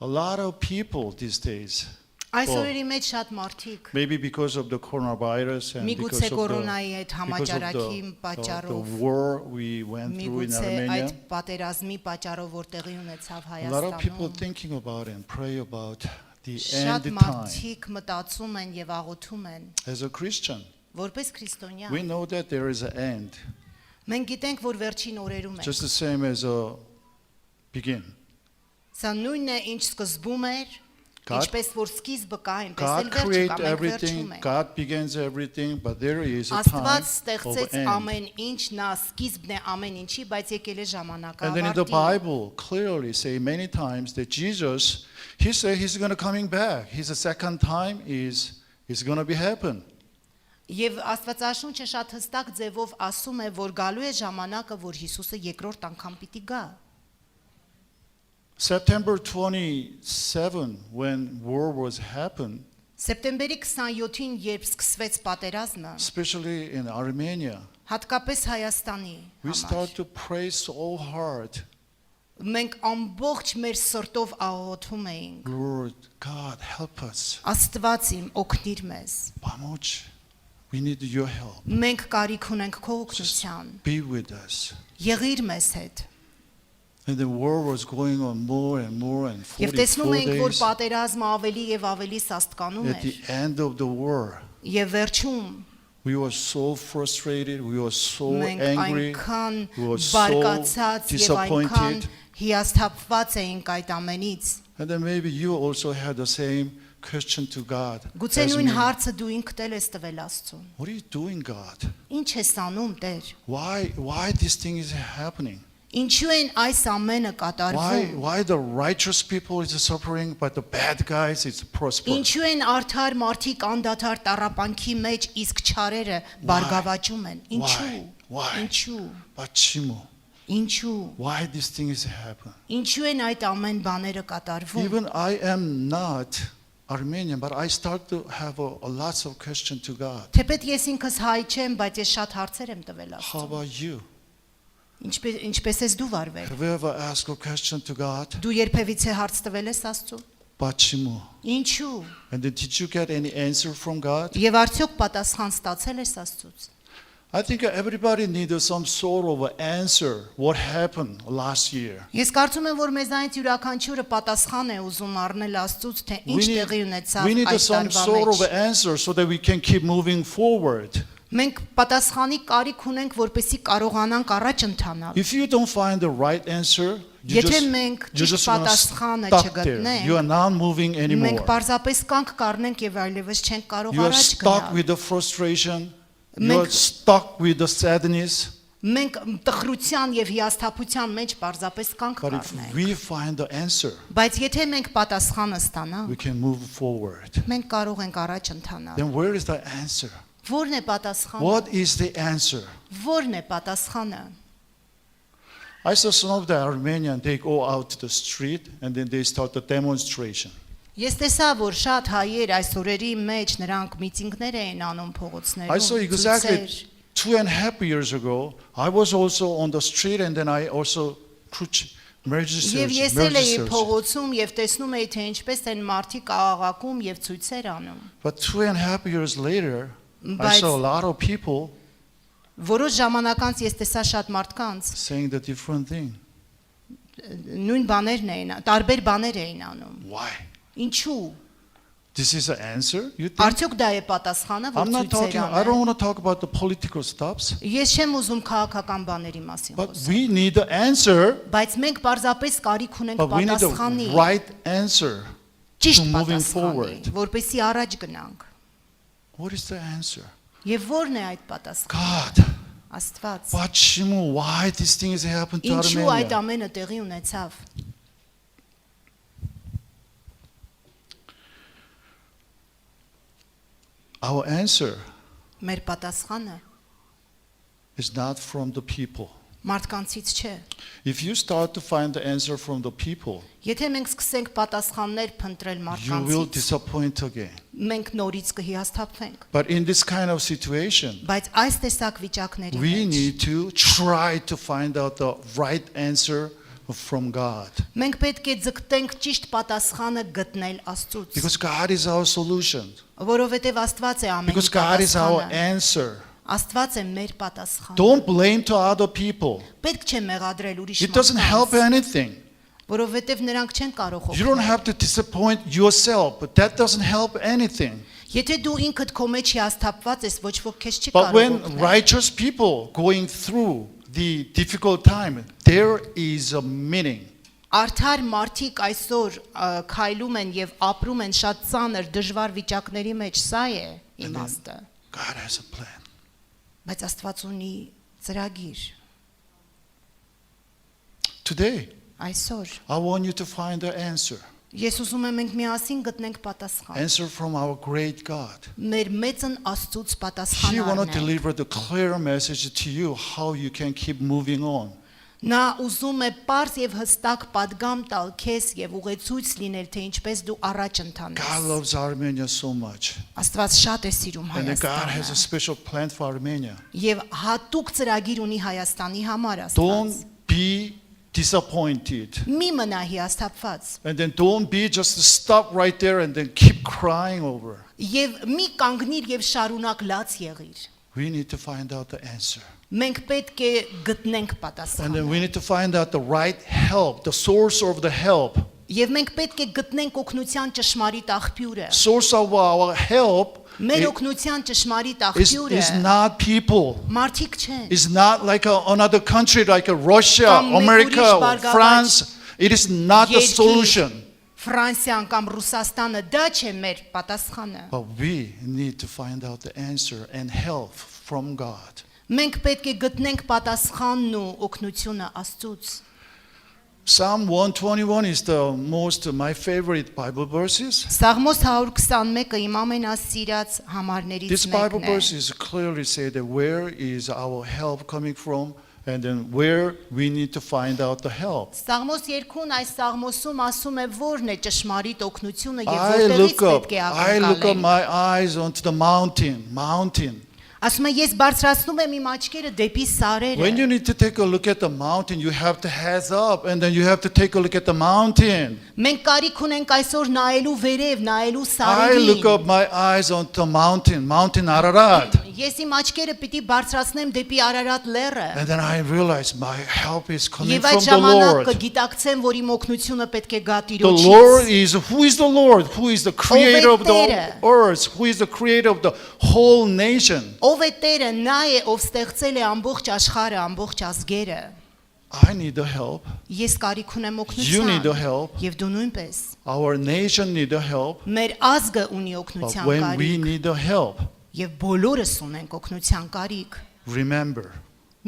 lot of people these days, Այսօրերի մեջ շատ մարդիկ maybe because of the coronavirus and because միգուցե of կորոնայի այդ համաճարակի the պատճառով war we went through in միգուցե այդ Armenia, պատերազմի պատճառով որ տեղի ունեցավ a lot of people Հայաստանում thinking about and pray about the շատ end time. մարդիկ մտածում են եւ աղոթում են As a Christian, որպես քրիստոնյա we know that there is an end, մենք գիտենք որ վերջին օրերում ենք just the same as a begin. սա նույնն է ինչ սկզբում էր God- ինչպես որ սկիզբը կա այնպես էլ God վերջը կա created մենք վերջում everything, ենք God begins everything, but there is a Աստված time ստեղծեց of end. ամեն ինչ նա սկիզբն է ամեն ինչի բայց եկել է ժամանակը And then in the ավարտի Bible clearly say many times that Jesus, he said he's going to coming back. His second time is going to be happen. Եվ Աստվածաշունչը շատ հստակ ձևով ասում է որ գալու է ժամանակը որ Հիսուսը երկրորդ անգամ պիտի գա September 27, when war was happened, Սեպտեմբերի 27-ին երբ սկսվեց պատերազմը especially in Armenia, հատկապես Հայաստանի we start համար to pray so hard. մենք ամբողջ մեր սրտով աղոթում էինք Lord God, help us. Աստված իմ օգնիր մեզ Pomoć. We need your help. մենք կարիք ունենք քո Just օգնության be with us. եղիր մեզ հետ And the war was going on more and more and Եվ 44 տեսնում ենք որ days. պատերազմը ավելի եւ ավելի սաստկանում At the էր end of the war, եւ վերջում we were so frustrated, we were so մենք angry, այնքան we were so բարկացած եւ այնքան disappointed. հիասթափված էինք այդ ամենից And then maybe you also had the same question to God. Գուցե as նույն me. հարցը դու ինքդ էլ ես տվել Աստծուն What are you doing, God? Ինչ ես անում Տեր Why this thing is happening? Ինչու են այս ամենը կատարվում Why the righteous people is suffering, but the bad guys is prospering? Ինչու են արդար մարդիկ անդադար տառապանքի մեջ իսկ չարերը բարգավաճում են Ինչու Why? Ինչու Почему? Ինչու Why this thing is happening? Ինչու են այդ ամեն բաները կատարվում Even I am not Armenian, but I start to have a lots of questions to God. Թեպետ ես ինքս հայ չեմ բայց ես շատ հարցեր եմ տվել How Աստծուն about you? Ինչպես ես դու վարվել Have you ever asked a question to God? Դու երբևիցե հարց տվել ես Աստծուն Почему? Ինչու And then did you get any answer from God? Եվ արդյոք պատասխան ստացել ես Աստծուց I think everybody needs some sort of answer. What happened last year? Ես կարծում եմ որ մեզանից յուրաքանչյուրը պատասխան է ուզում առնել Աստծուց թե ինչ տեղի ունեցավ we need այդ some տարվա sort of մեջ answer so that we can keep moving forward. Մենք պատասխանի կարիք ունենք որպեսզի կարողանանք առաջ ընթանալ If you don't find the right answer, you Եթե just, մենք you're ճիշտ just gonna պատասխանը stuck there. չգտնենք, You are not moving մենք anymore. պարզապես կանգ կառնենք եւ այլևս չենք կարող You are առաջ stuck գնալ with the frustration. You are Մենք- stuck with the sadness. Մենք տխրության եւ հիասթափության մեջ պարզապես կանգ But if կառնենք we find the answer, Բայց եթե մենք պատասխանը we ստանանք, can move forward. մենք կարող ենք առաջ ընթանալ։ Then where is the answer? Ո՞րն է պատասխանը։ What is the answer? Ո՞րն է պատասխանը։ I saw some of the Armenians, they go out to the street and then they start the demonstration. Ես տեսա, որ շատ հայեր այս օրերի մեջ նրանք միտինգներ էին անում I saw փողոցներում։ exactly ցույցեր։ 2.5 years ago, I was also on the street and then I also preached marriage Եվ service. ես էլ էի փողոցում եւ տեսնում էի թե ինչպես են մարդիկ աղաղակում եւ ցույցեր անում։ But 2.5 years later, I Բայց- saw a lot of people Որոշ ժամանակ անց ես տեսա շատ մարդկանց saying the different thing. նույն բաներն էին, տարբեր բաներ էին անում։ Why? Ինչու։ This is the answer? You think? Արդյոք դա է պատասխանը, որ I'm not ցույցեր talking, I անեն։ don't want to talk about the political stuffs, Ես չեմ ուզում քաղաքական բաների մասին but խոսել, we need the answer, բայց մենք պարզապես կարիք ունենք but we need the պատասխանի, right answer. ճիշտ to moving պատասխանի, forward. որպեսզի առաջ գնանք։ What is the answer? Եվ ո՞րն է այդ պատասխանը։ God, Աստված։ почему? Why this thing is happening to Ինչու այդ Armenia? ամենը տեղի ունեցավ։ Our answer Մեր պատասխանը is not from the people. մարդկանցից չէ։ If you start to find the answer from the people, Եթե մենք սկսենք պատասխաններ փնտրել you will մարդկանցից, disappoint again. մենք նորից կհիասթափվենք։ But in this kind of situation, Բայց այս տեսակ վիճակների we մեջ need to try to find out the right answer from God. Մենք պետք է ձգտենք ճիշտ պատասխանը գտնել Աստծուց, Because God is our solution. որովհետև Աստված է ամենի Because God is our պատասխանը։ answer. Աստված է մեր պատասխանը։ Don't blame to other people. Պետք չէ մեղադրել ուրիշ It doesn't help մարդկանց, anything. որովհետև նրանք չեն կարող You don't օգնել։ have to disappoint yourself, but that doesn't help anything. Եթե դու ինքդ քո մեջ հիասթափված ես, ոչ ոք քեզ չի But կարող when օգնել։ righteous people going through the difficult time, there is a meaning. Արդար մարդիկ այսօր քայլում են եւ ապրում են շատ ծանր դժվար վիճակների մեջ, սա է իմաստը։ God has a plan. Բայց Աստված ունի ծրագիր։ Today, Այսօր I want you to find the answer. ես ուզում եմ մենք միասին գտնենք պատասխան։ Answer from our great God. Մեր մեծն Աստծուց He want to պատասխանն է։ deliver the clear message to you how you can keep moving on. Նա ուզում է པարզ եւ հստակ падգամ տալ քեզ եւ ուղեցույց լինել, թե ինչպես դու առաջ God ընթանես։ loves Armenia so much. Աստված շատ է սիրում And then God has a Հայաստանը special plan for Armenia. եւ հատուկ ծրագիր ունի Հայաստանի համար Աստված։ Don't be disappointed. Մի մնա հիասթափված And then don't be just stop right there and then keep crying over. եւ մի կանգնիր եւ շարունակ լաց եղիր։ We need to find out the answer. Մենք պետք է գտնենք And then we պատասխանը։ need to find out the right help, the source of the help. Եւ մենք պետք է գտնենք օգնության ճշմարիտ աղբյուրը։ Source of our help Մեր օգնության ճշմարիտ is աղբյուրը not people. մարդիկ չեն։ It's not like another country like Russia, Կամ մեկ America, ուրիշ or բարգավաճ France. It is not the երկիր, solution. Ֆրանսիան կամ Ռուսաստանը դա չէ մեր պատասխանը։ But we need to find out the answer and help from God. Մենք պետք է գտնենք պատասխանն ու օգնությունը Աստծուց։ Psalm 121 is the most my favorite Bible verses. Սաղմոս 121-ը իմ ամենասիրած համարներից This Bible մեկն է։ verse is clearly say that where is our help coming from and then where we need to find out the help. Սաղմոս 2-ն այս սաղմոսում ասում է որն է ճշմարիտ օգնությունը եւ I որտեղից look up պետք է my ակնկալենք։ eyes onto the mountain. Ասում է ես բարձրացնում եմ իմ աչքերը դեպի սարերը։ When you need to take a look at the mountain, you have to heads up and then you have to take a look at the mountain. Մենք կարիք ունենք այսօր նայելու վերև, նայելու I look սարերին։ up my eyes onto the mountain Ararat. Ես իմ աչքերը պիտի բարձրացնեմ դեպի Արարատ լեռը։ And then I realize my help is coming Եվ այդ from the ժամանակ Lord. կգիտակցեմ, որ իմ օգնությունը պետք է գա The Lord is, who is the Lord? Who is the creator of the Տերը։ earth? Who is the creator of the whole nation? Ով է Տերը, նա է, ով ստեղծել է ամբողջ աշխարհը, ամբողջ ազգերը։ I need the help. Ես կարիք ունեմ You need the օգնության։ help. Եվ դու նույնպես։ Our nation need the help. Մեր ազգը ունի But օգնության when we կարիք։ need the help, Եվ բոլորս ունենք օգնության կարիք։ remember,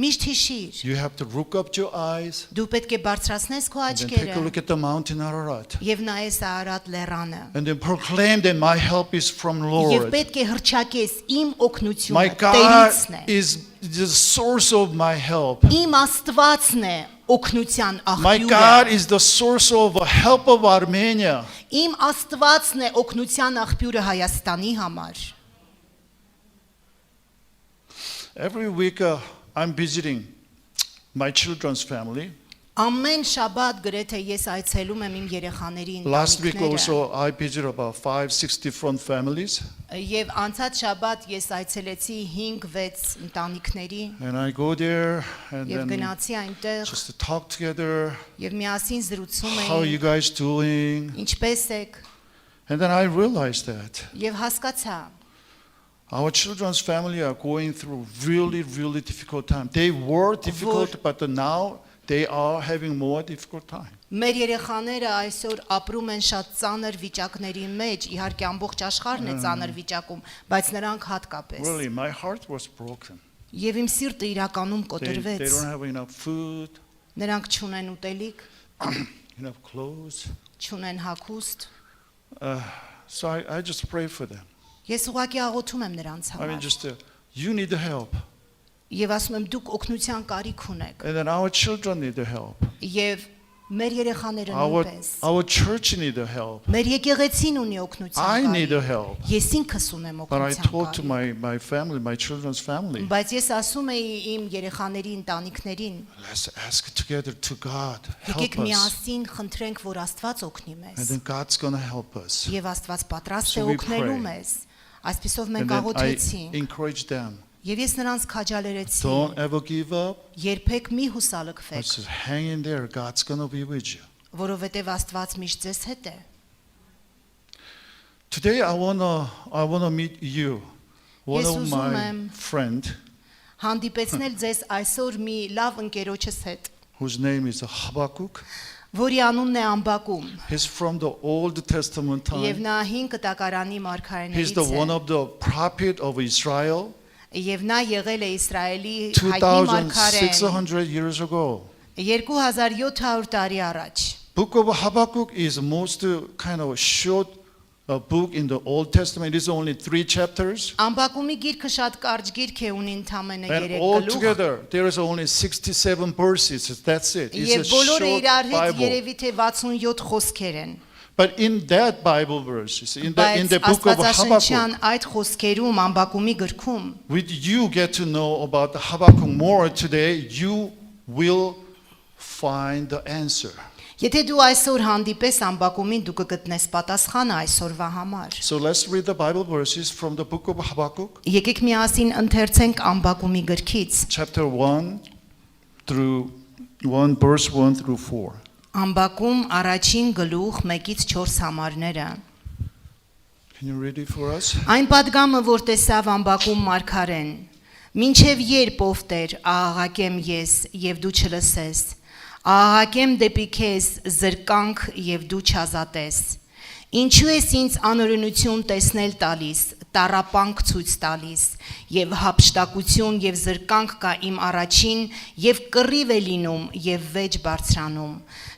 Միշտ հիշիր, you have to look up your eyes դու պետք է բարձրացնես քո and then take a աչքերը look at the mountain Ararat. եւ նայես Արարատ լեռանը։ And then proclaim that my help is from Եվ Lord. պետք է հրճակես իմ My օգնությունը God Տերիցն է։ is the source of my help. Իմ Աստվածն է օգնության My God աղբյուրը։ is the source of help of Armenia. Իմ Աստվածն է օգնության աղբյուրը Հայաստանի համար։ Every week I'm visiting my children's family. Ամեն շաբաթ գրեթե ես այցելում եմ իմ երեխաների Last week ընտանիքները։ also I visited about 5-6 different families. Եվ անցած շաբաթ ես այցելեցի 5-6 ընտանիքների And I go there and եւ then գնացի այնտեղ just to talk together. եւ միասին զրուցում How are you էինք, guys doing? ինչպես եք, And then I realized that եւ հասկացա, our children's family are going through really difficult time. They were difficult, but now they are having more difficult time. մեր երեխաները այսօր ապրում են շատ ծանր վիճակների մեջ, իհարկե ամբողջ աշխարհն է ծանր վիճակում, բայց նրանք հատկապես։ Really, my heart was broken. Եվ իմ սիրտը իրականում They կոտրվեց։ don't have enough food, Նրանք չունեն ուտելիք, enough clothes. չունեն հագուստ։ So I just pray for them. Ես ուղղակի աղոթում եմ նրանց I mean, համար։ just you need the help, Եվ ասում եմ դուք օգնության կարիք ունեք։ and then our children need the help. Եվ Մեր երեխաները նույնպես։ Our church need the help. Մեր եկեղեցին ունի I օգնության need կարիք։ the help. Ես ինքս ունեմ But I օգնության talk to կարիք։ my family, my children's family. Բայց ես ասում էի իմ երեխաների ընտանիքներին, Let's ask together to God. եկեք Help us. միասին խնդրենք, որ Աստված օգնի And մեզ։ then God's going to help us. Եվ Աստված պատրաստ So է we օգնելու pray. մեզ։ Այսպիսով And մենք then I աղոթեցինք։ encourage them. Եվ ես նրանց քաջալերեցի։ Don't ever give up. Երբեք մի But հուսալքվեք, just hang in there. God's going to be with you. որովհետև Աստված միշտ ձեզ հետ է։ Today I wanna meet you. One Ես of ուզում my եմ friend հանդիպեցնել ձեզ այսօր մի լավ ընկերոջս հետ, whose name is Habakkuk. որի անունն է Ամբակում, He's from the Old Testament եւ time. նա 5 կտակարանի He's the one մարգարեներից է, of the prophet of Israel եւ նա եղել է Իսրայելի հայտնի մարգարեն 2,600 years ago. 2700 տարի առաջ։ Book of Habakkuk is most kind of short book in the Old Testament. It is only 3 chapters. Ամբակումի գիրքը շատ կարճ գիրք է, ունի ընդամենը And 3 all գլուխ։ together, there is only 67 verses. That's it. It's Եվ a բոլորը short իրար հետ Bible. երևի թե 67 խոսքեր են։ But in that Bible verses, in Բայց the book of Աստվածաշնչյան Habakkuk, այդ խոսքերում Ամբակումի գրքում with you get to know about Habakkuk more today, you will find the answer. Եթե դու այսօր հանդիպես Ամբակումին, դու կգտնես պատասխանը այսօրվա համար։ So let's read the Bible verses from the book of Habakkuk, Եկեք միասին ընթերցենք Ամբակումի գրքից։ chapter 1 through 1 verse 1 through 4. Ամբակում առաջին գլուխ 1-ից 4 համարները։ Can you read it for us? Այն падգամը, որ տեսավ Ամբակում մարգարեն, մինչև երբ ով Տեր աղաղակեմ ես եւ դու չլսես, աղաղակեմ դեպի քեզ զրկանք եւ դու չազատես։ Ինչու ես ինձ անօրենություն տեսնել տալիս, տառապանք ցույց տալիս, եւ հափշտակություն եւ զրկանք կա իմ առաջին, եւ կռիվ է լինում եւ վեճ բարձրանում։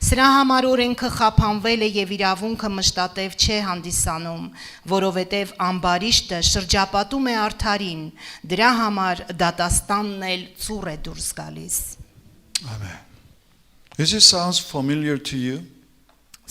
Սրա համար օրենքը խափանվել է եւ իրավունքը մշտատև չէ հանդիսանում, որովհետեւ ամբարիշտը շրջապատում է արդարին, դրա համար դատաստանն էլ ծուռ է դուրս գալիս։ Amen. This sounds familiar to you?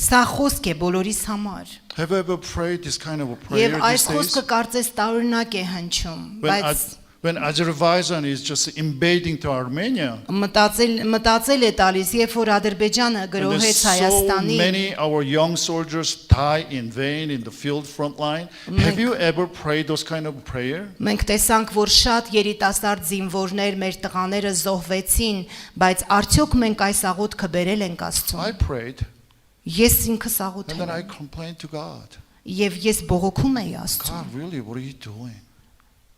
Սա խոսք է բոլորիս համար։ Have you ever prayed this kind of a prayer Եվ these այս days? խոսքը կարծես տարօրինակ է հնչում, բայց When Azerbaijan is just invading to Armenia, մտածել է տալիս, երբ որ Ադրբեջանը and գրոհեց there's so Հայաստանի, many our young soldiers die in vain in the field front line. Have you ever prayed those kind of prayer? մենք տեսանք, որ շատ երիտասարդ զինվորներ մեր տղաները զոհվեցին, բայց արդյոք մենք այս աղոթքը բերել ենք Աստծուն։ I prayed, Ես ինքս and աղոթել then I եմ, complained to God. եւ ես բողոքում էի Աստծուն։ God, really, what are you doing?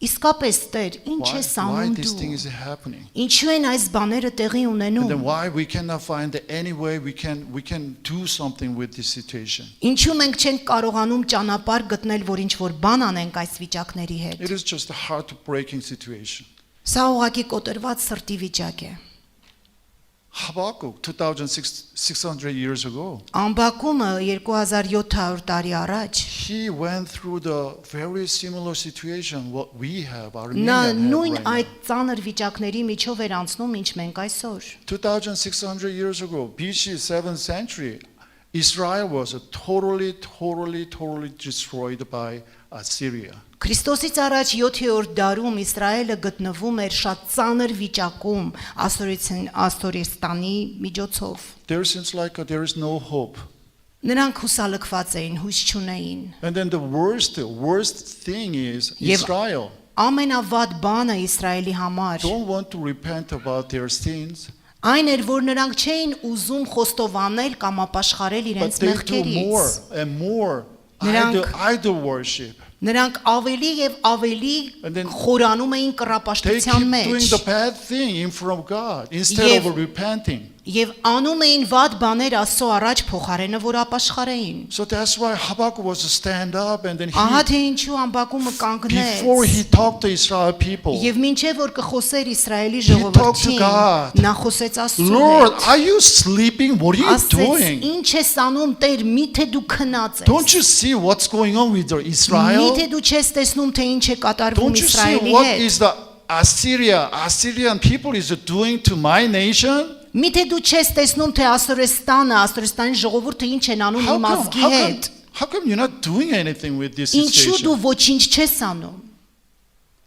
Իսկապես Տեր, ինչ ես Why անում this դու։ thing is happening? Ինչու են այս բաները տեղի And then ունենում։ why we cannot find any way we can do something with this situation? Ինչու մենք չենք կարողանում ճանապարհ գտնել, որ ինչ որ բան անենք այս վիճակների հետ։ It is just a heart-breaking situation. Սա ուղղակի կոտրված սրտի վիճակ է։ Habakkuk, 2,600 years ago, Ամբակումը 2700 տարի առաջ he went through the very similar situation what we have, նա Armenia have նույն right now. այդ ծանր վիճակների միջով էր անցնում, ինչ մենք այսօր։ 2,600 years ago, BC 7th century, Israel was totally destroyed by Assyria. Քրիստոսից առաջ 7-րդ դարում Իսրայելը գտնվում էր շատ ծանր վիճակում Ասորիստանի միջոցով։ There seems like there is no hope. Նրանք հուսալքված էին, հույս չունեին։ And then the worst thing is Եվ Israel ամենավատ բանը Իսրայելի համար don't want to repent about their sins, այն էր, որ նրանք չէին ուզում խոստովանել կամ ապաշխարել but իրենց they do մեղքերից։ more and more Նրանք- idol worship. Նրանք ավելի եւ ավելի And then խորանում էին They keep կռապաշտության doing մեջ the bad thing in front of God instead Եվ- of repenting. եւ անում էին վատ բաներ Աստծո առաջ փոխարենը որ ապաշխարեին։ So that's why Habakkuk was to stand up and then Ահա թե ինչու Ամբակումը before կանգնեց he talked to Israel people, եւ մինչեւ որ կխոսեր Իսրայելի talked to ժողովրդին God. նա խոսեց Աստծո Lord, հետ։ are you sleeping? What are you Ասեց doing? ինչ ես անում Տեր, միթե դու քնած Don't ես։ you see what's going on with Israel? Միթե դու չես տեսնում թե ինչ է կատարվում Don't you see Իսրայելի what հետ։ is the Assyrian people is doing to my nation? Միթե դու չես տեսնում թե Ասորստանի ժողովուրդը ինչ են անում իմ ազգի հետ։ How come you're not doing anything with this Ինչու դու situation? ոչինչ չես անում։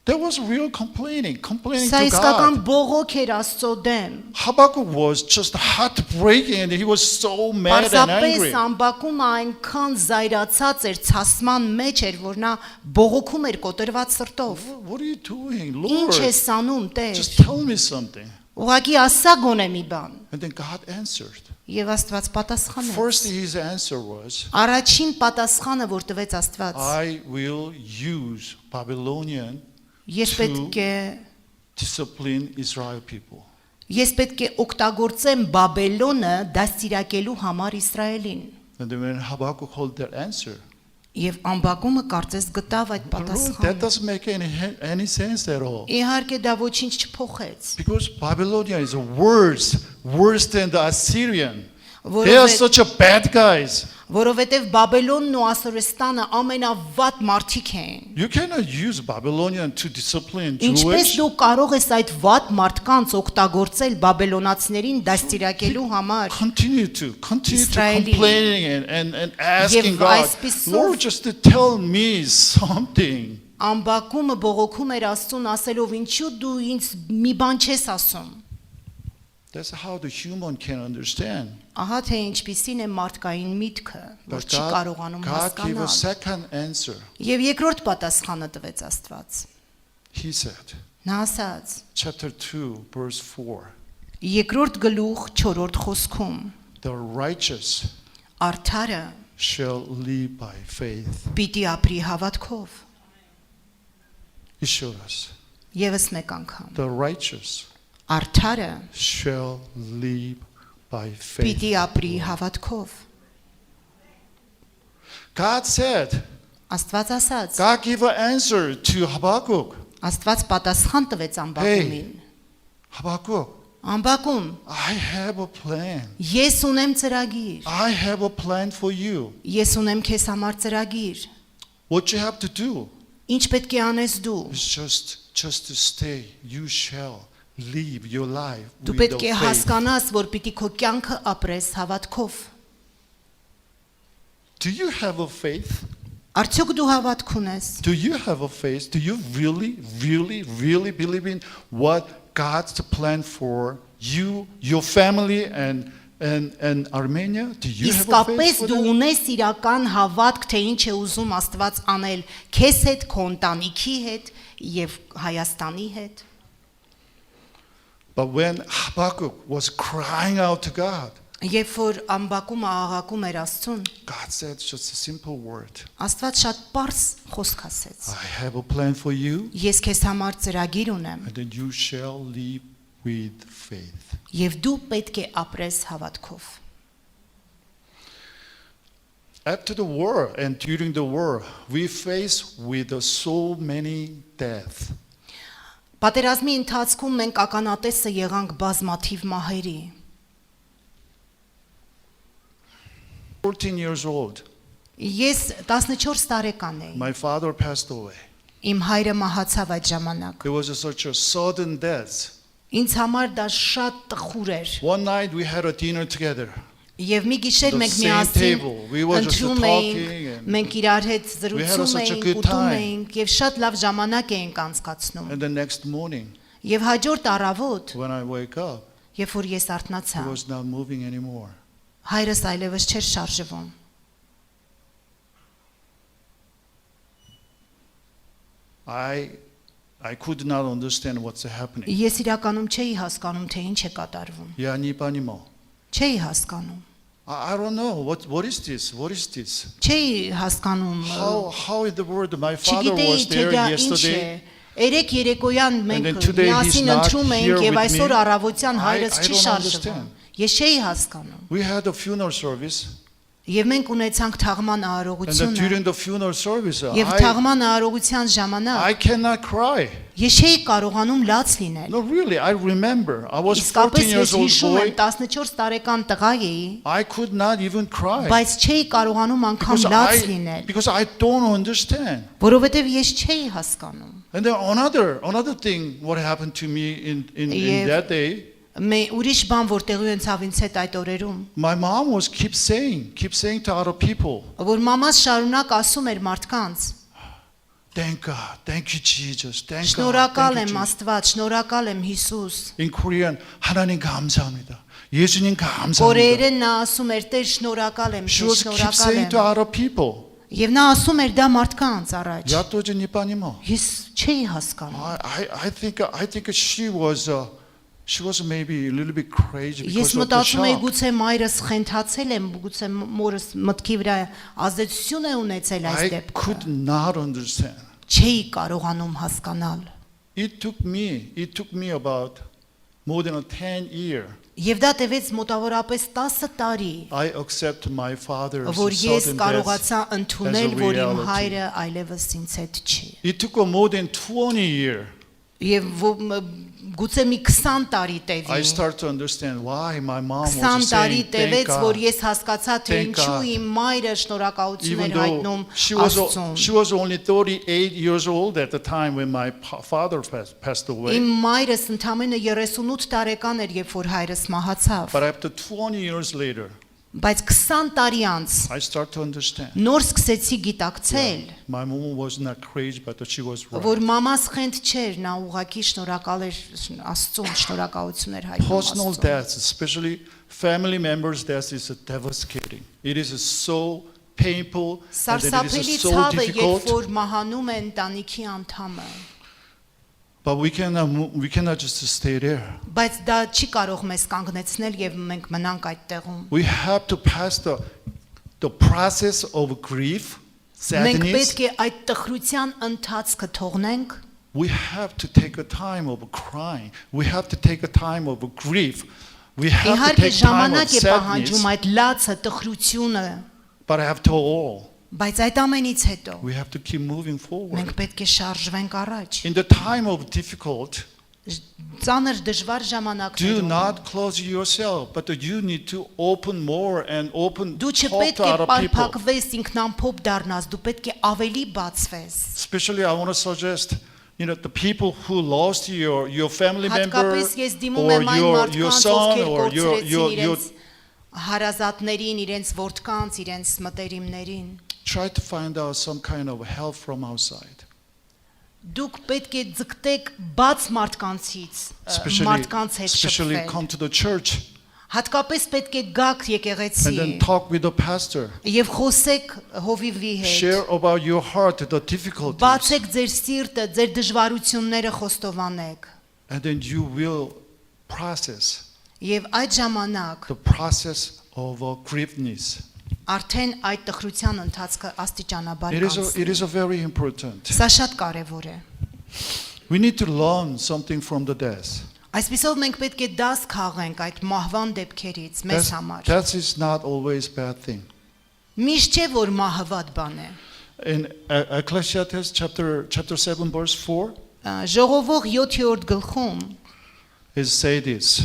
There was real complaining Սա to իսկական God. բողոք էր Աստծո դեմ։ Habakkuk was just heartbreaking and he was so mad and angry. Պարզապես Ամբակումը այնքան զայրացած էր, ցասման մեջ էր, որ նա բողոքում էր կոտրված սրտով։ What are you doing, Ինչ Lord? ես անում, Տեր։ Just tell me something. Ուղղակի ասա գոնե մի բան։ And then God answered. Եվ Աստված պատասխանեց։ First his answer was, Առաջին պատասխանը, որ տվեց Աստված, I will use Babylonian ես պետք է discipline Israel people. Ես պետք է օգտագործեմ Բաբելոնը դաստիարակելու համար Իսրայելին։ And then when Habakkuk heard that answer, Եվ Ամբակումը կարծես գտավ այդ Lord, պատասխանը։ that doesn't make any sense at all. Իհարկե դա ոչինչ չփոխեց, Because Babylonia is worse than the Assyrian. They are such a bad guys. որովհետև Բաբելոնն ու Ասորստանը ամենավատ մարդիկ են։ You cannot use Babylonian to discipline Ինչպես Jewish. դու կարող ես այդ վատ մարդկանց օգտագործել բաբելոնացիներին դաստիարակելու համար։ Continue to Israeli. complaining and asking Եվ God, այսպիսով- Lord, just to tell me something. Ամբակումը բողոքում էր Աստծուն ասելով ինչու դու ինձ մի բան չես ասում։ That's how the human can understand. Ահա թե ինչպիսին է մարդկային միտքը, որ But չի կարողանում God gave a հասկանալ։ second answer. Եվ երկրորդ պատասխանը տվեց Աստված։ He said, Նա ասաց. chapter 2, verse 4, Երկրորդ գլուխ 4-րդ խոսքում the righteous Արդարը shall live by faith. պիտի ապրի հավատքով։ He showed us. Եվս մեկ անգամ։ The righteous Արդարը shall live by faith. պիտի ապրի հավատքով։ God said, Աստված ասաց, God gave an answer to Habakkuk. Աստված պատասխան տվեց Ամբակումին։ Habakkuk, Ամբակում, I have a plan. ես ունեմ ծրագիր։ I have a plan for you. Ես ունեմ քեզ համար ծրագիր։ What you have to do Ինչ պետք է անես դու։ is just to stay. You shall live your life Դու with պետք the է faith. հասկանաս, որ պիտի քո կյանքը ապրես հավատքով։ Do you have a faith? Արդյոք դու հավատք ունես։ Do you have a faith? Do you really believe in what God's plan for you, your family, and Armenia? Do you have a faith Իսկապես for դու that? ունես իրական հավատք, թե ինչ է ուզում Աստված անել քեզ հետ, քո ընտանիքի հետ եւ Հայաստանի հետ։ But when Habakkuk was crying out to God, Երբ որ Ամբակումը աղաղակում էր Աստծուն, God said just a simple word. Աստված շատ པարզ խոսք ասեց։ I have a plan for you, Ես քեզ համար ծրագիր ունեմ and then you shall live with faith. եւ դու պետք է ապրես հավատքով։ After the war and during the war, we faced with so many deaths. Պատերազմի ընթացքում մենք ականատեսը եղանք բազմաթիվ մահերի։ 14 years old, Ես 14 տարեկան էի։ my father passed away. Իմ հայրը մահացավ այդ ժամանակ։ It was such a sudden death. Ինձ համար դա շատ տխուր էր։ One night we had a dinner together. Եվ մի գիշեր The մենք same միասին table. We were just ընթրում talking էինք, and մենք իրար հետ we had զրուցում such a էինք, good ուտում time. էինք եւ շատ լավ ժամանակ էինք անցկացնում։ And the next morning, Եվ հաջորդ առավոտ, when I wake up, երբ որ ես արթնացա, he was not moving anymore. հայրս այլևս չէր շարժվում։ I could not understand what's happening. Ես իրականում չէի հասկանում, թե ինչ է կատարվում։ Я не понимал. Չէի հասկանում։ I don't know what is this? What is this? Չէի հասկանում։ How in the world my father Չգիտեի, was թե there դա ինչ է։ yesterday? Երեք երեկոյան մենք then today he's միասին not ընթրում here էինք եւ with այսօր me. առավոտյան հայրս I չի don't շարժվում։ understand. Ես չէի հասկանում։ We had a funeral service, Եվ մենք ունեցանք թաղման and արարողությունը։ during the funeral service, Եվ թաղման արարողության ժամանակ I cannot cry. ես չէի կարողանում լաց լինել։ No, really, I remember. I was 14 Իսկապես years ես old հիշում եմ boy. 14 տարեկան տղա էի, I could not even cry բայց չէի կարողանում անգամ լաց լինել, because I don't understand. որովհետև ես չէի հասկանում։ And then another thing what happened to me in Եվ that day, ուրիշ բան որտեղի ունեցավ ինձ հետ այդ օրերում, My mom was keep saying to other people, որ մամաս շարունակ ասում էր մարդկանց. thank God, thank you Jesus, thank God. Շնորհակալ thank եմ you, Jesus." Աստված, շնորհակալ եմ Հիսուս։ In Korean, 하나님 감사합니다. 예수님 감사합니다. Կորեերեն նա ասում էր Տեր շնորհակալ եմ, She Տեր was keep շնորհակալ saying to եմ։ other people. Եվ նա ասում էր դա մարդկանց առաջ։ Я тоже не понимал. Ես չէի հասկանում։ I think she was maybe a little bit crazy Ես because of the մտածում էի shock. գուցե մայրս խենթացել եմ, գուցե մորս մտքի վրա ազդեցություն է ունեցել այս I դեպքը։ could not understand. Չէի կարողանում հասկանալ։ It took me about more than 10 years. Եվ դա տևեց մոտավորապես 10 տարի, I accept my father's որ ես sudden կարողացա death. ընդունել, as a որ իմ reality. հայրը այլևս ինձ հետ չի։ It took more than 20 years. Եվ գուցե մի 20 տարի I տևի։ start to understand why my mom was 20 տարի saying thank տևեց, որ God. ես հասկացա, թե Thank ինչու God. իմ մայրը շնորհակալություն Even էր though հայտնում Աստծուն։ she was only 38 years old at the time when my father passed away. Իմ մայրս ընդամենը 38 տարեկան էր, երբ որ հայրս մահացավ։ But after 20 years later, Բայց 20 տարի անց I start to understand. նոր սկսեցի գիտակցել, My mom was not crazy, but she was որ right. մամաս խենթ չէր, նա ուղղակի շնորհակալ էր Աստծուն, շնորհակալություն էր հայտնում Personal Աստծուն։ deaths, especially family members' deaths, is devastating. It is so painful and then it Սարսափելի is so ցավը, երբ difficult. որ մահանում է ընտանիքի անդամը, But we cannot just stay there. բայց դա չի կարող մեզ կանգնեցնել եւ մենք մնանք այդ տեղում։ We have to pass the process of grief, Մենք sadness. պետք է այդ տխրության ընթացքը թողնենք, We have to take a time of crying. We have to take a time of grief. We have to իհարկե take time of ժամանակ է պահանջում sadness. այդ լացը, տխրությունը, But after all, բայց այդ ամենից հետո we have to keep moving forward. մենք պետք է շարժվենք առաջ։ In the time of difficult, Ծանր դժվար do ժամանակներում not close yourself, but you need to open more and open դու talk չպետք to է other people. պարփակվես, ինքնամփոփ դառնաս, դու պետք է ավելի բացվես։ Especially, I want to suggest, the people who lost your family member Հատկապես ես դիմում or եմ այն your մարդկանց, son ովքեր or your կորցրեցին իրենց հարազատներին, իրենց որդկանց, իրենց մտերիմներին։ try to find out some kind of help from outside. Դուք պետք է ձգտեք բաց մարդկանցից, մարդկանց հետ Especially շփվել։ come to the church Հատկապես պետք է գաք եկեղեցի and then talk with the pastor. եւ խոսեք հովիվի հետ։ Share about your heart, the difficulties. Բացեք ձեր սիրտը, ձեր դժվարությունները խոստովանեք։ And then you will process Եվ այդ ժամանակ the process of forgiveness. արդեն այդ տխրության ընթացքը աստիճանաբար It կանցնի։ is a very important. Սա շատ կարևոր է։ We need to learn something from the death. Այսպիսով մենք պետք է դաս քաղենք այդ մահվան դեպքերից մեզ համար։ That is not always bad thing. Միշտ չէ որ մահը վատ բան է։ In Ecclesiastes chapter 7 verse 4, Ժողովող 7-րդ գլխում, it say this.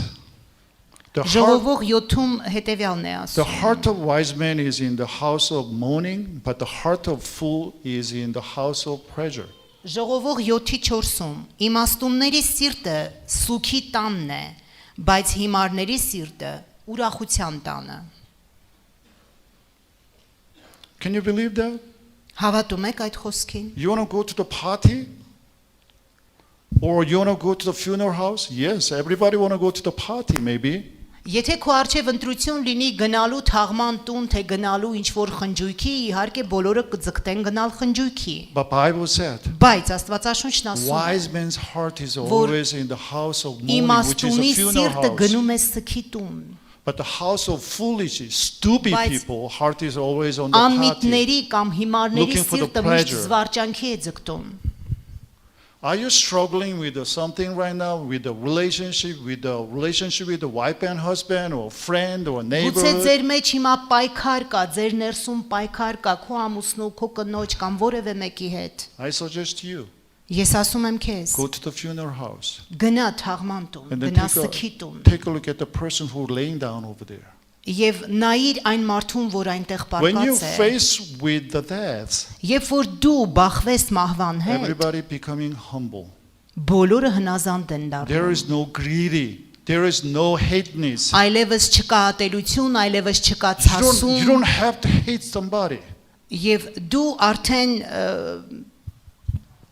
The heart, Ժողովող 7-ում հետևյալն է the ասում. heart of wise man is in the house of mourning, but the heart of fool is in the house of pleasure. Ժողովող 7-4-ում իմաստունների սիրտը սուքի տանն է, բայց հիմարների սիրտը ուրախության տանը։ Can you believe that? Հավատում եք այդ խոսքին։ You want to go to the party? Or you want to go to the funeral house? Yes, everybody want to go to the party maybe. Եթե քո արչև ընտրություն լինի գնալու թաղման տուն, թե գնալու ինչ որ խնջույքի, իհարկե բոլորը կձգտեն գնալ խնջույքի։ But Bible said, Բայց Աստվածաշունչն ասում է, wise man's heart is always in the house of mourning, which is իմաստունի a funeral սիրտը house. գնում է սքի տուն։ But the house of foolish, stupid Բայց people, heart is always on the party. Անմիտների կամ հիմարների Looking for the սիրտը միշտ pleasure. զվարճանքի է ձգտում։ Are you struggling with something right now, with the relationship with the wife and husband, or friend, or neighbor? Գուցե ձեր մեջ հիմա պայքար կա, ձեր ներսում պայքար կա քո ամուսնու, քո կնոջ կամ որևէ մեկի հետ։ I suggest you Ես ասում եմ քեզ, go to the funeral house գնա թաղման տուն, and then գնա սքի տուն take a look at the person who's laying down over there. եւ նայիր այն մարդուն, որ այնտեղ When you պառկած է։ face with the death, Երբ որ դու բախվես մահվան հետ, everybody becoming humble. բոլորը հնազանդ են There դառնում։ is no greedy. There is no hateness. այլևս չկա ատելություն, այլևս չկա You don't ցասում, have to hate somebody. եւ դու արդեն You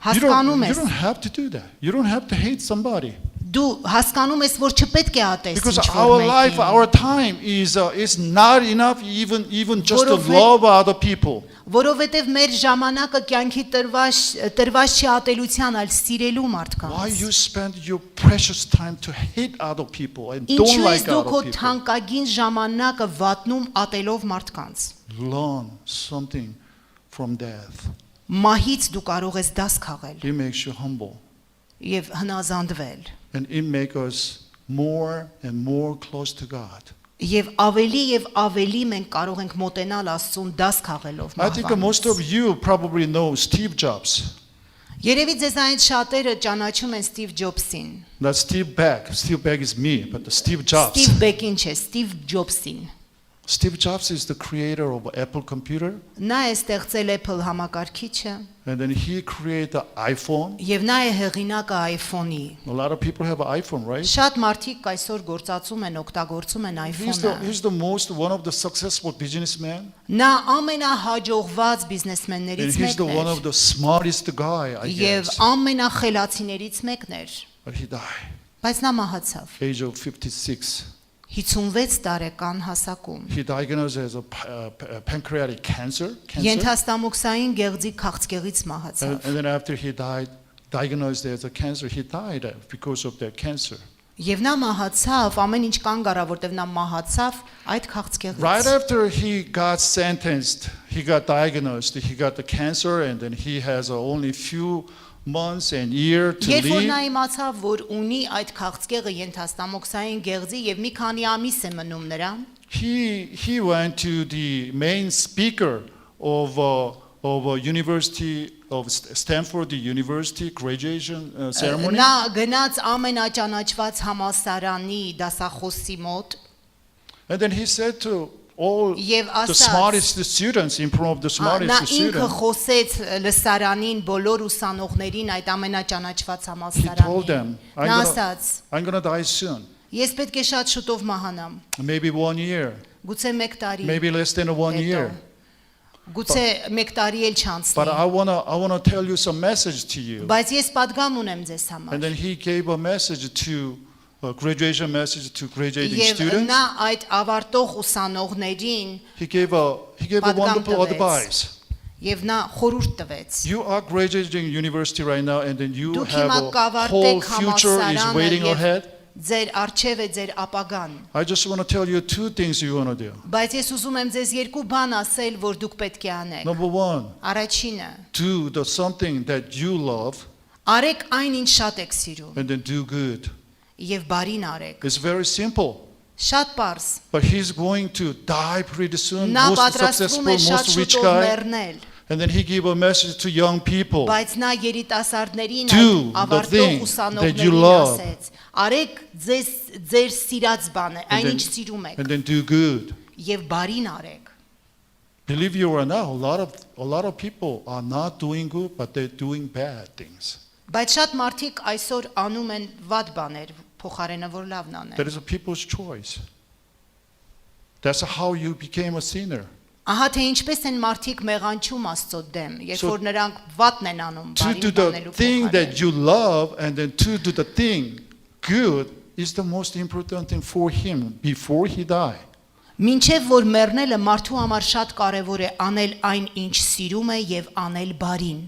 հասկանում don't ես, have to do that. You don't have to hate somebody. դու հասկանում ես, որ չպետք է ատես Because ինչ-որ our life, մեկին, our time is not enough even just to Որովհետև- love other people. որովհետեւ մեր ժամանակը կյանքի տրված չի ատելության, այլ սիրելու Why մարդկանց։ you spend your precious time to hate other people and don't Ինչու ես like դու քո other people? թանկագին ժամանակը վատնում ատելով մարդկանց։ Learn something from death. Մահից դու կարող ես դաս քաղել It makes you humble. եւ հնազանդվել And it makes us more and more close to God. եւ ավելի մենք կարող ենք մոտենալ Աստծուն դաս քաղելով I think most of you probably know Steve Jobs. Երևի ձեզ այն շատերը ճանաչում են Ստիվ Ջոբսին։ That's Steve Beck. Steve Beck is me, but Steve Jobs. Ստիվ Բեկին չէ, Ստիվ Ջոբսին։ Steve Jobs is the creator of Apple computer, Նա է ստեղծել Apple համակարգիչը and then he created the iPhone. եւ նա է հեղինակը iPhone-ի։ A lot of people have an iPhone, right? Շատ մարդիկ այսօր գործածում են, օգտագործում են iPhone-ը։ He's the one of the successful businessmen, Նա ամենահաջողված and բիզնեսմեններից he's the մեկն one էր of the smartest guy, I եւ guess. ամենախելացիներից մեկն էր, But he died, բայց նա մահացավ age of 56. 56 տարեկան հասակում։ He diagnosed as a pancreatic cancer. Ենթաստամոքսային գեղձի քաղցկեղից մահացավ։ And then after he died, diagnosed as a cancer, he died because of that cancer. Եվ նա մահացավ, ամեն ինչ կանգ առա, որտեղ նա մահացավ այդ Right քաղցկեղից։ after he got sentenced, he got diagnosed, he got the cancer, and then he has only few months and year to Երբ որ նա live. իմացավ, որ ունի այդ քաղցկեղը ենթաստամոքսային գեղձի եւ մի քանի ամիս է մնում նրան, He went to the main speaker of University of Stanford University graduation ceremony. նա գնաց ամենաճանաչված համալսարանի դասախոսի մոտ And then he said to all Եվ the ասաց, smartest students, in front of the նա smartest ինքը students, խոսեց լսարանին բոլոր ուսանողներին այդ ամենաճանաչված he told համալսարանին։ them, Նա ասաց. I'm gonna die soon, Ես պետք է շատ շուտով մահանամ։ maybe 1 year, Գուցե 1 տարի։ maybe less than 1 հետո, year. Գուցե 1 տարի էլ But չանցնի։ I wanna tell you some message to you. Բայց ես падգամ ունեմ ձեզ And համար։ then he gave a message to a graduation message to graduating Եվ students. նա այդ ավարտող ուսանողներին He gave a Պատգամ wonderful տվեց։ advice. եւ նա խորհուրդ տվեց։ You are graduating university right now, and then you Դուք have հիմա a whole կավարտեք future is waiting համալսարանը ahead. եւ ձեր արժև է ձեր ապագան։ I just want to tell you two things you want to do. Բայց ես ուզում եմ ձեզ երկու բան ասել, որ դուք պետք է անեք։ Number one, Առաջինը, do the something that you love, արեք այն, ինչ շատ եք սիրում and then do good. եւ բարին արեք։ It's very simple. Շատ པարզ։ But he's going to die pretty soon. Նա Most պատրաստվում successful, է շատ most rich շուտով guy. մեռնել, And then he gave a message to young people. բայց նա երիտասարդներին Do այդ the thing ավարտող that you ուսանողներին love. ասեց. Արեք ձեր սիրած բանը, այն ինչ սիրում եք And then do good. եւ բարին արեք։ Believe you or not, a lot of people are not doing good, but they're doing bad things. Բայց շատ մարդիկ այսօր անում են վատ բաներ, փոխարենը որ լավն անեն։ That is a people's choice. That's how you became a sinner. Ահա թե ինչպես են մարդիկ մեղանչում Աստծո դեմ, երբ So, որ նրանք վատն են անում, To do բարին the բանելու thing փոխարեն։ that you love and then to do the thing good is the most important thing for him before he died. Մինչև որ մեռնելը մարդու համար շատ կարևոր է անել այն, ինչ սիրում է եւ անել բարին։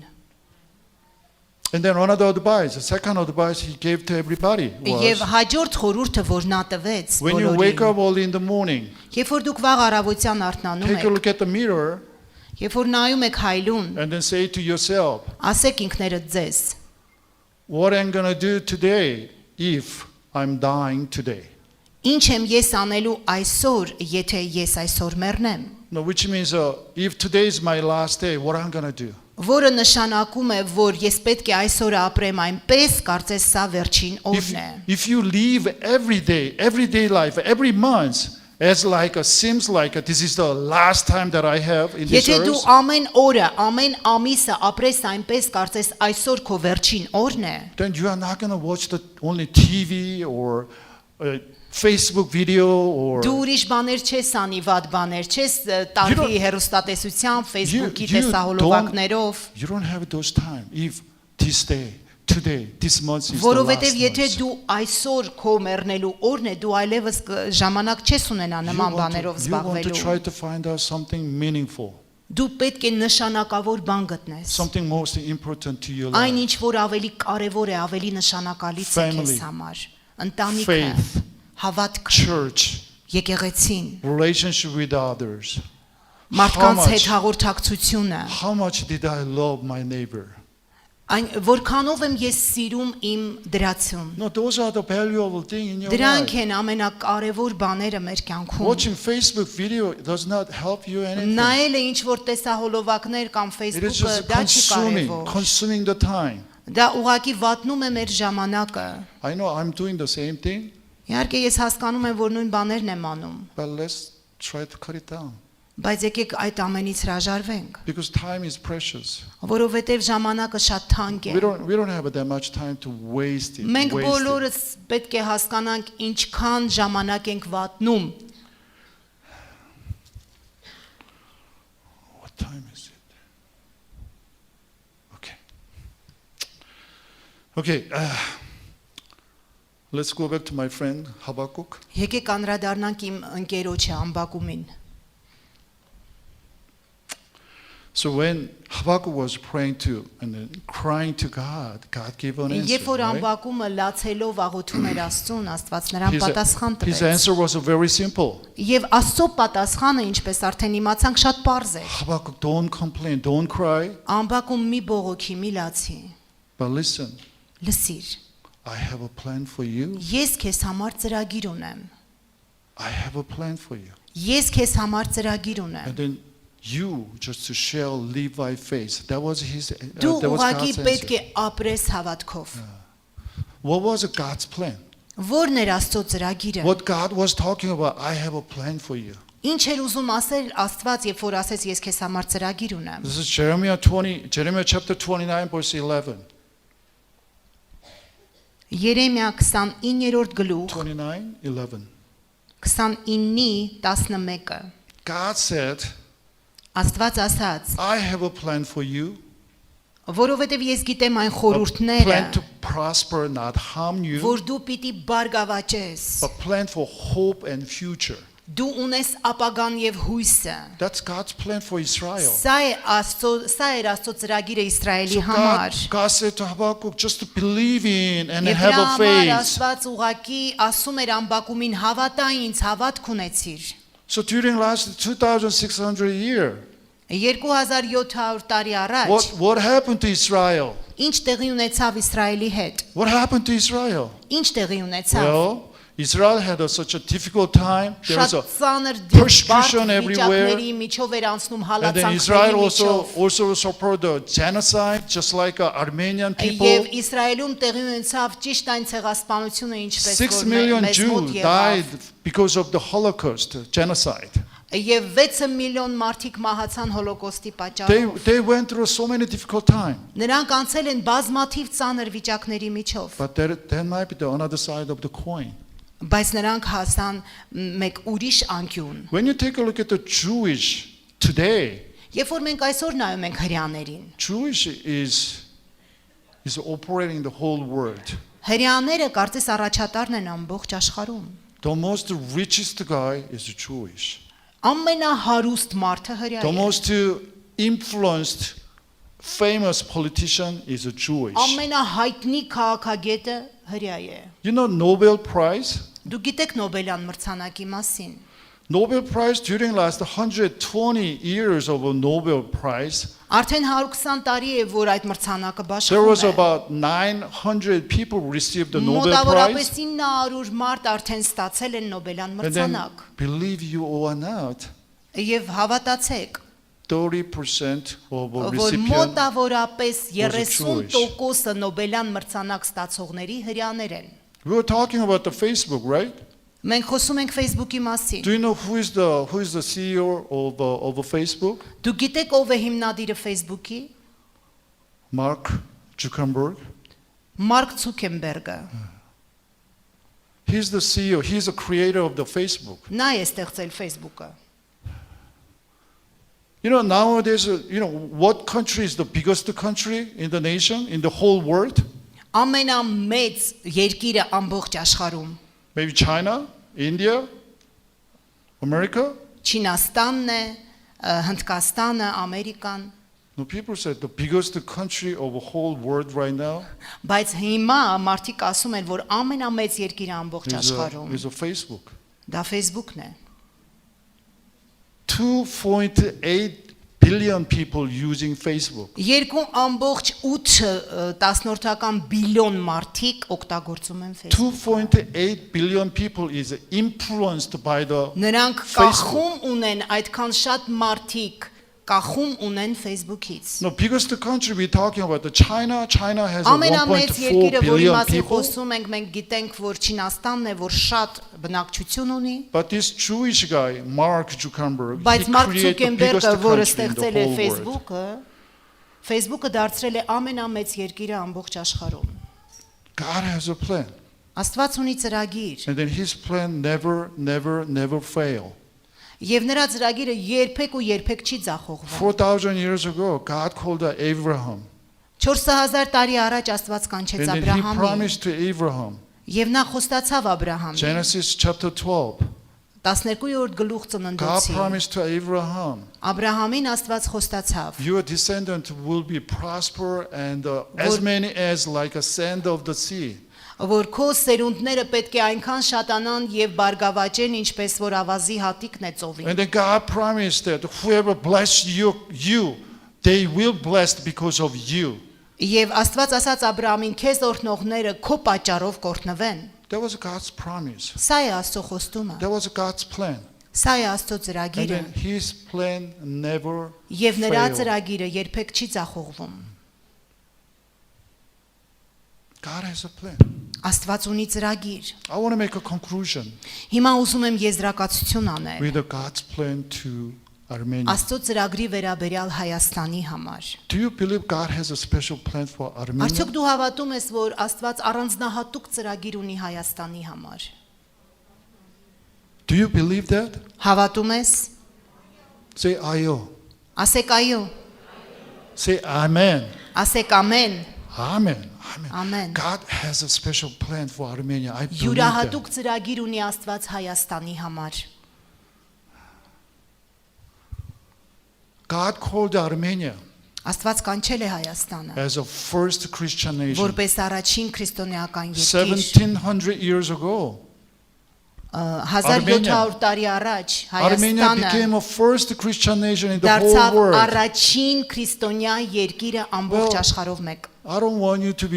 And then another advice, the second advice he gave to everybody Եվ was, հաջորդ խորհուրդը, որ նա tվեց when you wake բոլորին, up early in the morning, երբ որ դուք վաղ առավոտյան արթնանում take a եք, look at the mirror երբ որ նայում եք հայլուն, and then say to yourself, ասեք ինքներդ ձեզ. what am I going to do today if I'm dying today? Ինչ եմ ես անելու այսօր, եթե ես այսօր մեռնեմ։ No, which means if today is my last day, what am I going to do? Որը նշանակում է, որ ես պետք է այսօր ապրեմ այնպես, կարծես սա վերջին օրն է։ If you live everyday life, every month, as seems like this is the last time that I have in this Եթե դու earth, ամեն օրը, ամեն ամիսը ապրես այնպես, կարծես այսօր քո վերջին օրն է, then you are not going to watch only TV or Facebook video or Դու ուրիշ բաներ չես անի, վատ բաներ չես տարվի հեռուստատեսությամբ, Facebook-ի տեսահոլովակներով, you don't have those time. If this day, today, this month is the որովհետև last եթե month, դու այսօր քո մեռնելու օրն է, դու այլևս ժամանակ չես ունենա նման բաներով you want to զբաղվելու։ try to find out something meaningful, Դու պետք է նշանակավոր բան գտնես։ something most important to your life. Այն ինչ որ ավելի կարևոր է, ավելի նշանակալից է Family, քեզ համար։ Ընտանիքը, faith, հավատք, church, եկեղեցին, relationship with others. մարդկանց հետ հաղորդակցությունը, How much did I love my neighbor? այն որքանով եմ ես սիրում իմ դրացուն։ No, those are the valuable thing in your Դրանք life. են ամենակարևոր բաները մեր կյանքում։ Watching Facebook video does not help you anything. Նայելը ինչ որ տեսահոլովակներ կամ It is Facebook-ը just դա չի կարևոր։ consuming the time. Դա ուղղակի վատնում է մեր ժամանակը։ I know I'm doing the same thing, Իհարկե ես հասկանում եմ, որ նույն բաներն եմ անում, but let's try to cut it down. բայց եկեք այդ ամենից հրաժարվենք, Because time is precious. որովհետև ժամանակը շատ թանկ է։ We don't have that much time to waste it. Մենք waste it. բոլորս պետք է հասկանանք ինչքան ժամանակ ենք վատնում։ What time is it? Okay. Okay. Let's go back to my friend Habakkuk. Եկեք անդրադառնանք իմ ընկերոջը Ամբակումին։ So when Habakkuk was praying to and then crying to God, God gave an answer. Երբ որ right? Ամբակումը լացելով աղոթում էր Աստծուն, Աստված նրան պատասխան His տվեց։ answer was very simple. Եվ Աստծո պատասխանը, ինչպես արդեն իմացանք, շատ պարզ է։ Habakkuk, don't complain, don't cry, Ամբակում մի բողոքի, մի լացի։ but listen. Լսիր, I have a plan for you. ես քեզ համար ծրագիր ունեմ։ I have a plan for you. Ես քեզ համար ծրագիր And ունեմ։ then you just to shall live by faith. That was his. Դու That was ուղղակի God's պետք է answer. ապրես հավատքով։ What was God's plan? Ո՞րն էր Աստծո ծրագիրը։ What God was talking about, I have a plan for you. Ինչ էր ուզում ասել Աստված, երբ որ ասեց ես քեզ համար ծրագիր ունեմ։ This is Jeremiah chapter 29, verse 11. Երեմիա 29-րդ գլուխ 29:11. 29-ի 11-ը։ God said, Աստված ասաց, I have a plan for you. որովհետև ես գիտեմ այն A խորհուրդները, plan to prosper, not harm you, որ դու պիտի բարգավաճես։ a plan for hope and future. Դու ունես ապագան եւ հույսը։ That's God's plan for Israel. Սա էր Աստծո ծրագիրը Իսրայելի So համար։ God said to Habakkuk, just to believe in and Եվ have դրա a համար faith. Աստված ուղակի ասում էր Ամբակումին, հավատա ինձ, հավատք ունեցիր։ So during last 2,600 years, 2700 տարի առաջ what happened to Israel? ինչ տեղի ունեցավ Իսրայելի հետ։ What happened to Israel? Ինչ տեղի ունեցավ։ Well, Israel had such a difficult time. There was Շատ a ծանր persecution everywhere. վիճակների միջով էր անցնում And then Israel հալածանքների միջով։ also supported the genocide, just like Armenian people. Եվ Իսրայելում տեղի ունեցավ ճիշտ այն ցեղասպանությունը, ինչպես 6 որ million մեզ մոտ Jews եղավ։ died because of the Holocaust, genocide. Եվ 6 միլիոն մարդիկ մահացան հոլոկոստի պատճառով։ They went through so many difficult times. Նրանք անցել են բազմաթիվ ծանր վիճակների միջով, But there might be the another side of the coin. բայց նրանք հասան մեկ ուրիշ անկյուն։ When you take a look at the Jewish today, Երբ որ մենք այսօր նայում ենք հрьяաներին, Jewish is operating the whole world. հрьяաները կարծես առաջատարն են ամբողջ աշխարհում։ The most richest guy is Jewish. Ամենահարուստ մարդը հрья The է։ most influenced, famous politician is Jewish. Ամենահայտնի քաղաքագետը հрья է։ You know Nobel Prize? Դու գիտեք Նոբելյան մրցանակի մասին։ Nobel Prize during last 120 years of a Nobel Prize, Արդեն 120 տարի է, որ այդ մրցանակը there was բաշխում է։ about 900 people received the Nobel Մոտավորապես Prize. 900 մարդ արդեն ստացել են Նոբելյան And then, մրցանակ։ believe you or not, Եվ հավատացեք, 30% of the որ recipients. մոտավորապես Jewish. 30%-ը Նոբելյան մրցանակ ստացողների հрьяաներ են։ We were talking about the Facebook, right? Մենք խոսում ենք Facebook-ի մասին։ Do you know who is the CEO of Facebook? Դու գիտեք ով է հիմնադիրը Facebook-ի։ Mark Zuckerberg. Մարկ Ցուկենբերգը։ He's the CEO. He's the creator of the Facebook. Նա է ստեղծել Facebook-ը։ You know, nowadays, what country is the biggest country in the nation, in the whole world? Ամենամեծ երկիրը ամբողջ աշխարհում Maybe China, India, America? Չինաստանն է, Հնդկաստանը, Ամերիկան, No, people said the biggest country of the whole world right now բայց հիմա մարդիկ ասում են, որ ամենամեծ երկիրը ամբողջ աշխարհում is a Facebook. դա Facebook-ն է։ 2.8 billion people using Facebook. 2.8 բիլիոն մարդիկ օգտագործում են Facebook-ը։ 2.8 billion people is influenced by the Նրանք Facebook. կախում ունեն այդքան շատ մարդիկ կախում ունեն Facebook-ից։ No, biggest country we're talking about the China. China has Ամենամեծ 1.4 երկիրը, որի billion մասին people. խոսում ենք, մենք գիտենք, որ Չինաստանն է, որ շատ բնակչություն ունի, But this Jewish guy, Mark Zuckerberg, բայց he Մարկ created the biggest Ցուկենբերգը, որը country in the ստեղծել է whole world. Facebook-ը դարձրել է ամենամեծ երկիրը ամբողջ աշխարհում։ God has a plan. Աստված ունի ծրագիր, And then his plan never fail. եւ նրա ծրագիրը երբեք ու երբեք չի ձախողվում։ 4,000 years ago, God called Abraham. 4000 տարի առաջ Աստված կանչեց And then he Աբրահամին, promised to Abraham. եւ նա խոստացավ Աբրահամին։ Genesis chapter 12. 12-րդ գլուխ God ծննդոցի։ promised to Abraham, Աբրահամին Աստված խոստացավ, your descendant will be prosper and as many as like a sand of the sea. որ քո սերունդները պետք է այնքան շատանան եւ բարգավաճեն, ինչպես որ ավազի հատիկն է ծովին։ And then God promised that whoever bless you, they will blessed because of you. Եվ Աստված ասաց Աբրահամին, քեզ օրհնողները քո պատճառով կօրհնվեն։ That was God's promise. Սա է Աստծո խոստումը։ That was God's plan. Սա է Աստծո And ծրագիրը։ then his plan never Եվ նրա failed. ծրագիրը երբեք չի ձախողվում։ God has a plan. Աստված ունի ծրագիր։ I want to make a conclusion Հիմա ուզում եմ եզրակացություն անել with God's plan to Armenia. Աստծո ծրագրի վերաբերյալ Հայաստանի համար։ Do you believe God has a special plan for Armenia? Արդյոք դու հավատում ես, որ Աստված առանձնահատուկ ծրագիր ունի Հայաստանի համար։ Do you believe that? Հավատում ես։ Say ayo. Ասեք այո, Say amen. ասեք ամեն, Amen. Amen. ամեն։ God has a special plan for Armenia. I believe that. Յուրահատուկ ծրագիր ունի Աստված Հայաստանի համար։ God called Armenia Աստված կանչել է Հայաստանը as a first Christian nation որպես առաջին քրիստոնեական երկիր։ 1700 years ago. 1700 տարի առաջ Armenia Հայաստանը became a first Christian nation in the whole դարձավ world. առաջին քրիստոնյա երկիրը ամբողջ աշխարհով մեկ։ I don't want you to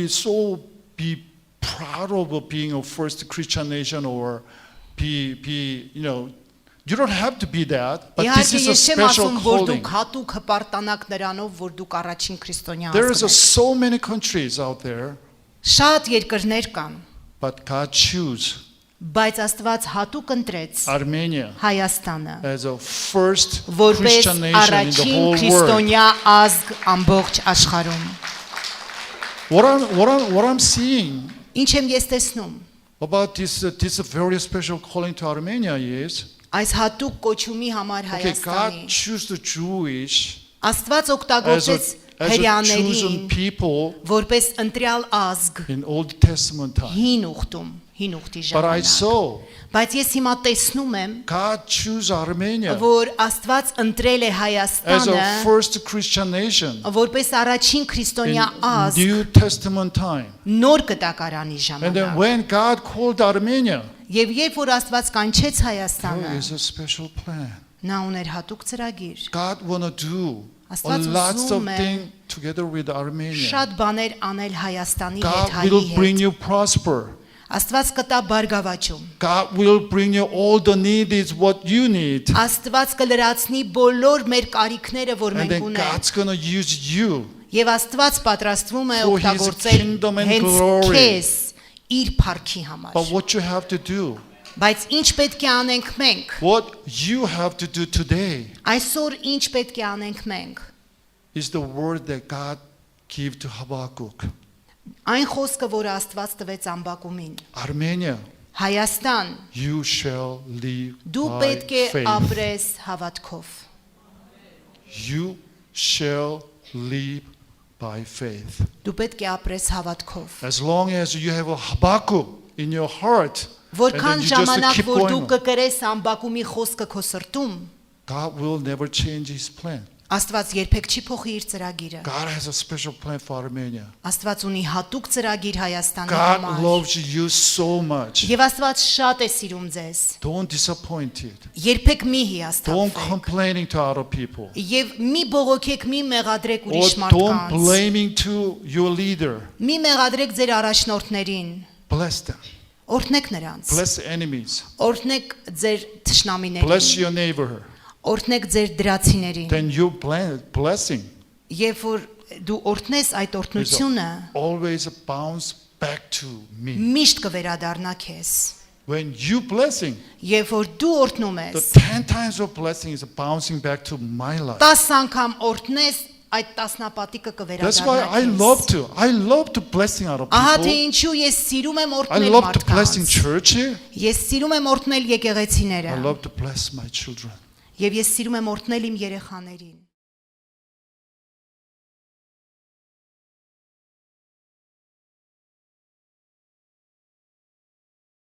be proud of being a first Christian nation or you don't have to be that, but this Իհարկե is a ես չեմ special ասում, որ calling. դուք հատուկ հպարտանաք նրանով, որ դուք առաջին քրիստոնյա There is ազգ եք։ so many countries out there, Շատ երկրներ կան, but God chose բայց Աստված հատուկ ընտրեց Armenia Հայաստանը as a first որպես Christian nation in the առաջին whole world. քրիստոնյա ազգ ամբողջ աշխարհում։ What I'm seeing Ինչ եմ ես տեսնում։ about this very special calling to Armenia is, Այս հատուկ կոչումի համար okay, God Հայաստանի chose the Jewish Աստված as a օգտագործեց chosen հրեաներին people որպես ընտրյալ ազգ in Old Testament time. հին ուխտի But I ժամանակ։ saw Բայց ես հիմա տեսնում եմ, God chose Armenia որ Աստված ընտրել է as Հայաստանը a first Christian nation որպես առաջին in քրիստոնյա ազգ New Testament time. նոր կտակարանի And then ժամանակ։ when God called Armenia, Եվ երբ որ Աստված կանչեց there Հայաստանը, is a special plan. նա ուներ հատուկ ծրագիր։ God want to do a Աստված lots of ուզում է things together with Armenia. Շատ բաներ անել Հայաստանի հետ, God հայի will bring հետ։ you prosper. Աստված կտա բարգավաճում։ God will bring you all the needs what you need. Աստված կլրացնի բոլոր մեր կարիքները, որ And մենք then ունենք։ God's going to use you. Եվ Աստված պատրաստվում է For his օգտագործել kingdom and հենց glory. քեզ իր փառքի համար։ But what you have to do, Բայց ինչ պետք է անենք մենք։ what you have to do today Այսօր ինչ պետք է անենք մենք։ is the word that God gave to Habakkuk. Այն խոսքը, որը Աստված տվեց Ամբակումին։ Armenia, Հայաստան, you shall live դու by պետք է faith. ապրես հավատքով։ You shall live by faith. Դու պետք է apրես հավատքով։ As long as you have a Habakkuk in your heart, and then Որքան you just ժամանակ keep որ դու going, կկրես ամբակումի խոսքը քո սրտում, God will never change His plan. Աստված երբեք չի փոխի իր ծրագիրը։ God has a special plan for Armenia. Աստված ունի հատուկ ծրագիր Հայաստանի God համար։ loves you so much. Եվ Աստված շատ է sիրում ձեզ։ Don't disappoint it. Երբեք մի Don't հիասթափվեք։ complaining to other people. Եվ մի բողոքեք, մի մեղադրեք Or ուրիշ don't մարդկանց։ blaming to your leader. Մի մեղադրեք ձեր առաջնորդներին։ Bless them. Օրհնեք նրանց։ Bless the enemies. Օրհնեք ձեր թշնամիներին։ Bless your neighbor. Օրհնեք ձեր դրացիներին։ Then you blessing Երբ որ դու օրհնես այդ is օրհնությունը, always bounce back to me. միշտ կվերադառնա քեզ։ When you blessing, Երբ որ դու օրհնում the ես, 10 times of blessing is bouncing back to my life. 10 անգամ օրհնես, այդ տասնապատիկը That's why կվերադառնա I քեզ։ love to blessing other Ահա թե people. ինչու ես սիրում եմ I օրհնել love to blessing մարդկանց։ church here. Ես սիրում եմ օրհնել եկեղեցիները։ I love to bless my children. Եվ ես սիրում եմ օրհնել իմ երեխաներին։